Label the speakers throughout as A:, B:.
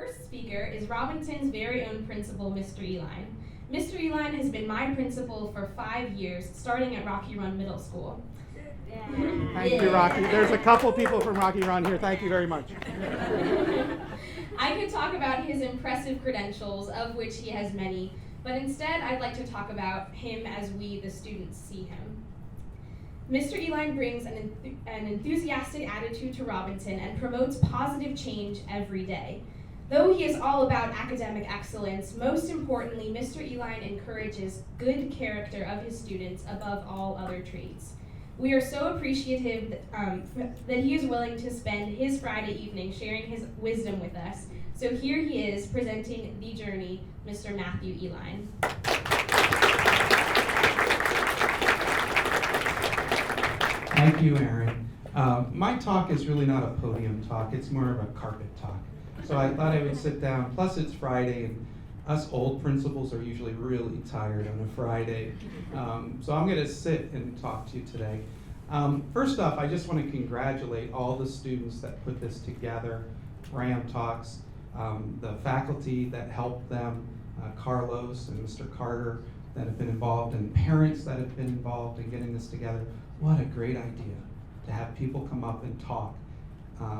A: first speaker is Robinton's very own principal, Mr. Eline. Mr. Eline has been my principal for 5 years, starting at Rocky Run Middle School.
B: Thank you, Rocky. There's a couple people from Rocky Run here. Thank you very much.
A: I could talk about his impressive credentials, of which he has many, but instead I'd like to talk about him as we, the students, see him. Mr. Eline brings an enthusiastic attitude to Robinton and promotes positive change every day. Though he is all about academic excellence, most importantly, Mr. Eline encourages good character of his students above all other traits. We are so appreciative that he is willing to spend his Friday evening sharing his wisdom with us. So here he is presenting the journey, Mr. Matthew Eline.
C: Thank you, Erin. My talk is really not a podium talk, it's more of a carpet talk. So I thought I would sit down, plus it's Friday, and us old principals are usually really tired on a Friday. So I'm gonna sit and talk to you today. First off, I just want to congratulate all the students that put this together, RAMtalks, the faculty that helped them, Carlos and Mr. Carter that have been involved, and parents that have been involved in getting this together. What a great idea to have people come up and talk.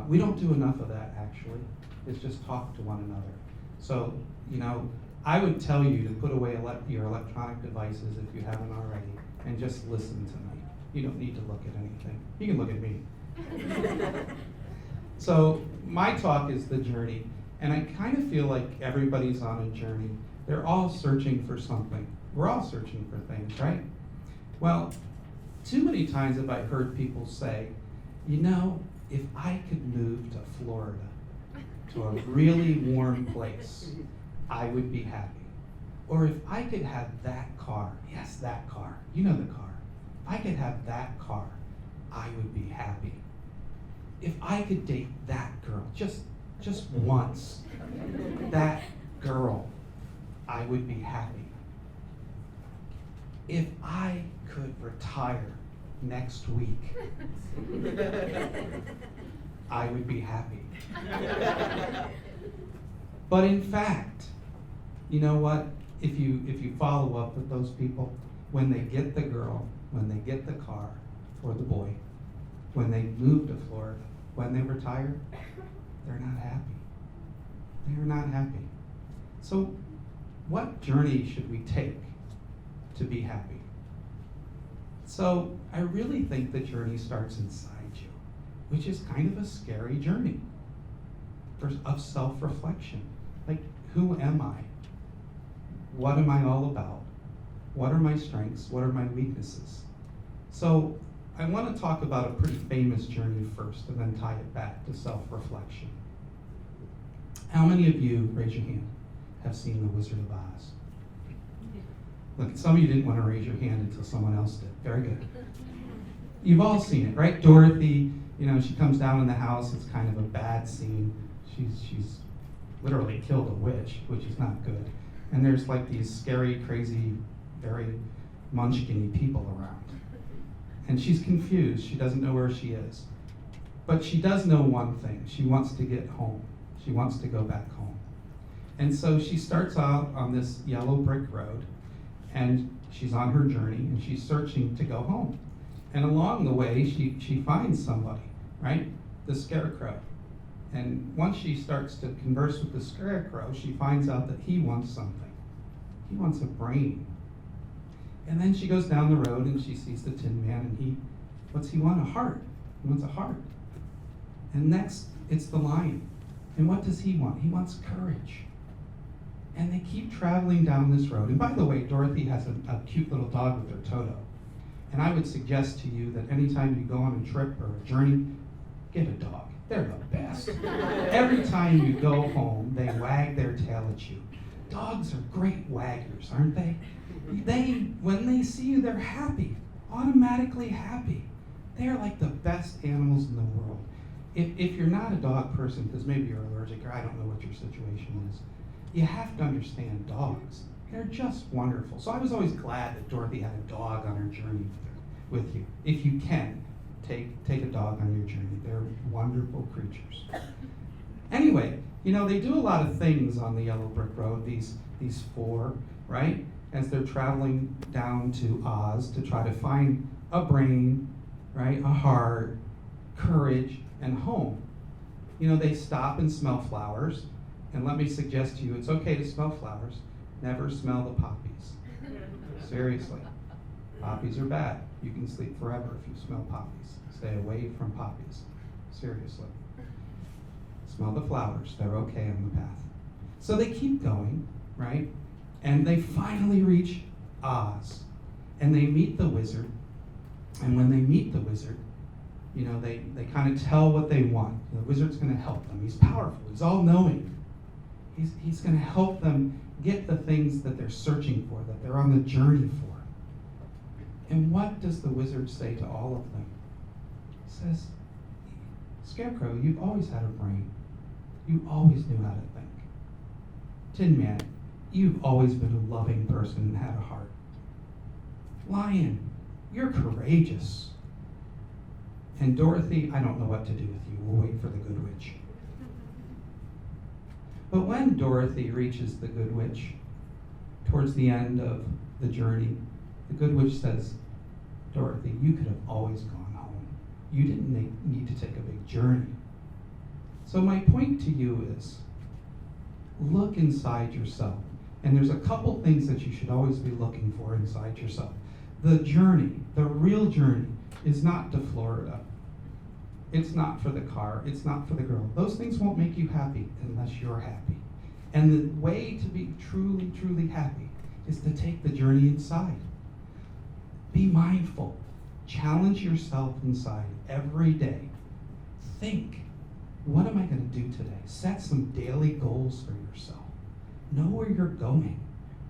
C: We don't do enough of that, actually. It's just talk to one another. So, you know, I would tell you to put away your electronic devices if you haven't already, and just listen tonight. You don't need to look at anything. You can look at me. So my talk is the journey, and I kind of feel like everybody's on a journey. They're all searching for something. We're all searching for things, right? Well, too many times have I heard people say, you know, if I could move to Florida, to a really warm place, I would be happy. Or if I could have that car, yes, that car, you know the car. If I could have that car, I would be happy. If I could date that girl, just once, that girl, I would be happy. If I could retire next week, I would be happy. But in fact, you know what? If you follow up with those people, when they get the girl, when they get the car, or the boy, when they move to Florida, when they retire, they're not happy. They're not happy. So what journey should we take to be happy? So I really think the journey starts inside you, which is kind of a scary journey of self-reflection. Like, who am I? What am I all about? What are my strengths? What are my weaknesses? So I want to talk about a pretty famous journey first and then tie it back to self-reflection. How many of you, raise your hand, have seen The Wizard of Oz? Look, some of you didn't want to raise your hand until someone else did. Very good. You've all seen it, right? Dorothy, you know, she comes down in the house. It's kind of a bad scene. She's literally killed a witch, which is not good. And there's like these scary, crazy, very munchkin-y people around. And she's confused. She doesn't know where she is. But she does know one thing. She wants to get home. She wants to go back home. And so she starts out on this yellow brick road, and she's on her journey, and she's searching to go home. And along the way, she finds somebody, right? The Scarecrow. And once she starts to converse with the Scarecrow, she finds out that he wants something. He wants a brain. And then she goes down the road and she sees the Tin Man, and what's he want? A heart. He wants a heart. And next, it's the Lion. And what does he want? He wants courage. And they keep traveling down this road. And by the way, Dorothy has a cute little dog with her Toto. And I would suggest to you that anytime you go on a trip or a journey, get a dog. They're the best. Every time you go home, they wag their tail at you. Dogs are great waggers, aren't they? When they see you, they're happy, automatically happy. They're like the best animals in the world. If you're not a dog person, because maybe you're allergic or I don't know what your situation is, you have to understand dogs. They're just wonderful. So I was always glad that Dorothy had a dog on her journey with you. If you can, take a dog on your journey. They're wonderful creatures. Anyway, You know, they do a lot of things on the yellow brick road, these four, right? As they're traveling down to Oz to try to find a brain, right? A heart, courage, and home. You know, they stop and smell flowers. And let me suggest to you, it's okay to smell flowers. Never smell the poppies. Seriously. Poppies are bad. You can sleep forever if you smell poppies. Stay away from poppies. Seriously. Smell the flowers. They're okay on the path. So they keep going, right? And they finally reach Oz. And they meet the wizard. And when they meet the wizard, you know, they kind of tell what they want. The wizard's going to help them. He's powerful. He's all-knowing. He's going to help them get the things that they're searching for, that they're on the journey for. And what does the wizard say to all of them? He says, Scarecrow, you've always had a brain. You always knew how to think. Tin Man, you've always been a loving person and had a heart. Lion, you're courageous. And Dorothy, I don't know what to do with you. We'll wait for the Good Witch. But when Dorothy reaches the Good Witch, towards the end of the journey, the Good Witch says, Dorothy, you could have always gone home. You didn't need to take a big journey. So my point to you is, look inside yourself. And there's a couple things that you should always be looking for inside yourself. The journey, the real journey, is not to Florida. It's not for the car. It's not for the girl. Those things won't make you happy unless you're happy. And the way to be truly, truly happy is to take the journey inside. Be mindful. Challenge yourself inside every day. Think, what am I going to do today? Set some daily goals for yourself. Know where you're going.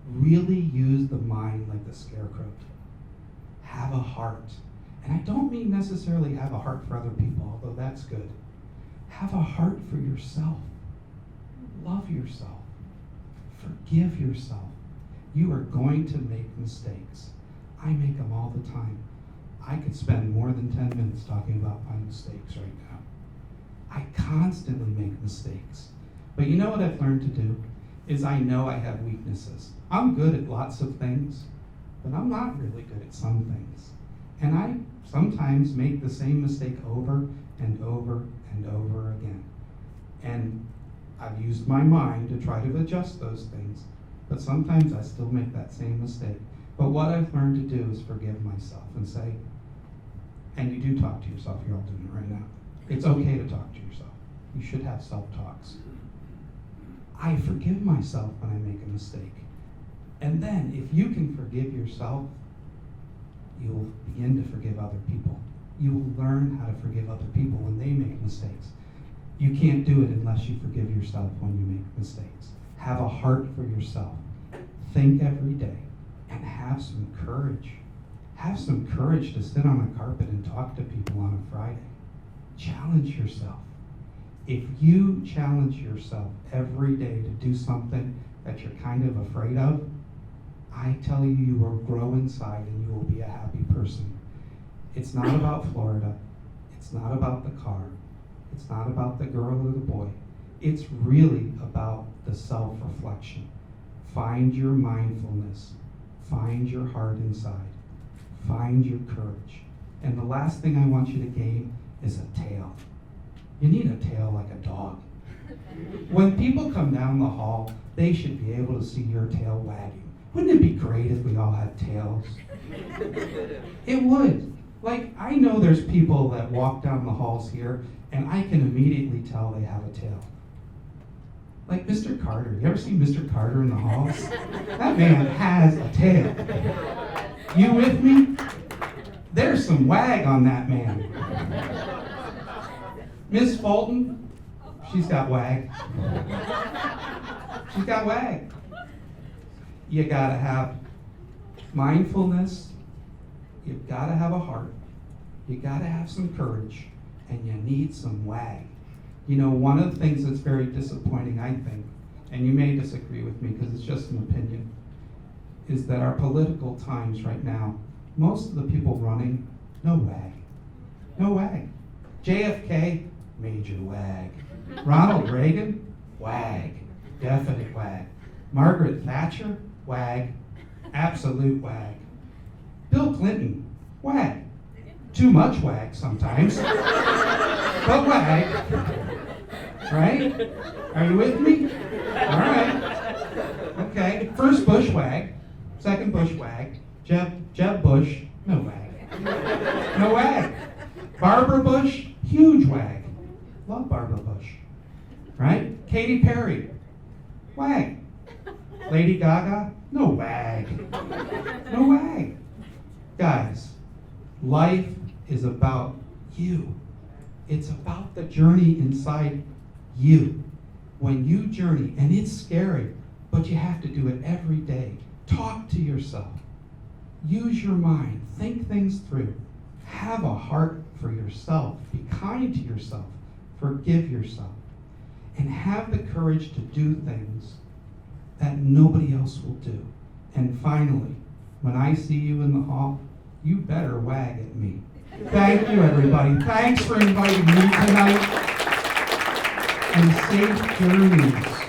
C: Really use the mind like the Scarecrow did. Have a heart. And I don't mean necessarily have a heart for other people, although that's good. Have a heart for yourself. Love yourself. Forgive yourself. You are going to make mistakes. I make them all the time. I could spend more than 10 minutes talking about my mistakes right now. I constantly make mistakes. But you know what I've learned to do? Is I know I have weaknesses. I'm good at lots of things, but I'm not really good at some things. And I sometimes make the same mistake over and over and over again. And I've used my mind to try to adjust those things, but sometimes I still make that same mistake. But what I've learned to do is forgive myself and say, and you do talk to yourself, you're all doing it right now. It's okay to talk to yourself. You should have self-talks. I forgive myself when I make a mistake. And then, if you can forgive yourself, you'll begin to forgive other people. You will learn how to forgive other people when they make mistakes. You can't do it unless you forgive yourself when you make mistakes. Have a heart for yourself. Think every day and have some courage. Have some courage to sit on a carpet and talk to people on a Friday. Challenge yourself. If you challenge yourself every day to do something that you're kind of afraid of, I tell you, you will grow inside and you will be a happy person. It's not about Florida. It's not about the car. It's not about the girl or the boy. It's really about the self-reflection. Find your mindfulness. Find your heart inside. Find your courage. And the last thing I want you to gain is a tail. You need a tail like a dog. When people come down the hall, they should be able to see your tail wagging. Wouldn't it be great if we all had tails? It would. Like, I know there's people that walk down the halls here, and I can immediately tell they have a tail. Like Mr. Carter. You ever see Mr. Carter in the halls? That man has a tail. You with me? There's some wag on that man. Miss Fulton, she's got wag. She's got wag. You gotta have mindfulness. You've gotta have a heart. You gotta have some courage. And you need some wag. You know, one of the things that's very disappointing, I think, and you may disagree with me because it's just an opinion, is that our political times right now, most of the people running, no wag. No wag. JFK, major wag. Ronald Reagan, Wag. Definite wag. Margaret Thatcher? Wag. Absolute wag. Bill Clinton? Wag. Too much wag sometimes. But wag. Right? Are you with me? All right. Okay. First Bush wag. Second Bush wag. Jeb Bush? No wag. No wag. Barbara Bush? Huge wag. Love Barbara Bush. Right? Katy Perry? Wag. Lady Gaga? No wag. No wag. Guys, life is about you. It's about the journey inside you. When you journey, and it's scary, but you have to do it every day. Talk to yourself. Use your mind. Think things through. Have a heart for yourself. Be kind to yourself. Forgive yourself. And have the courage to do things that nobody else will do. And finally, when I see you in the hall, you better wag at me. Thank you, everybody. Thanks for inviting me tonight. And safe journeys.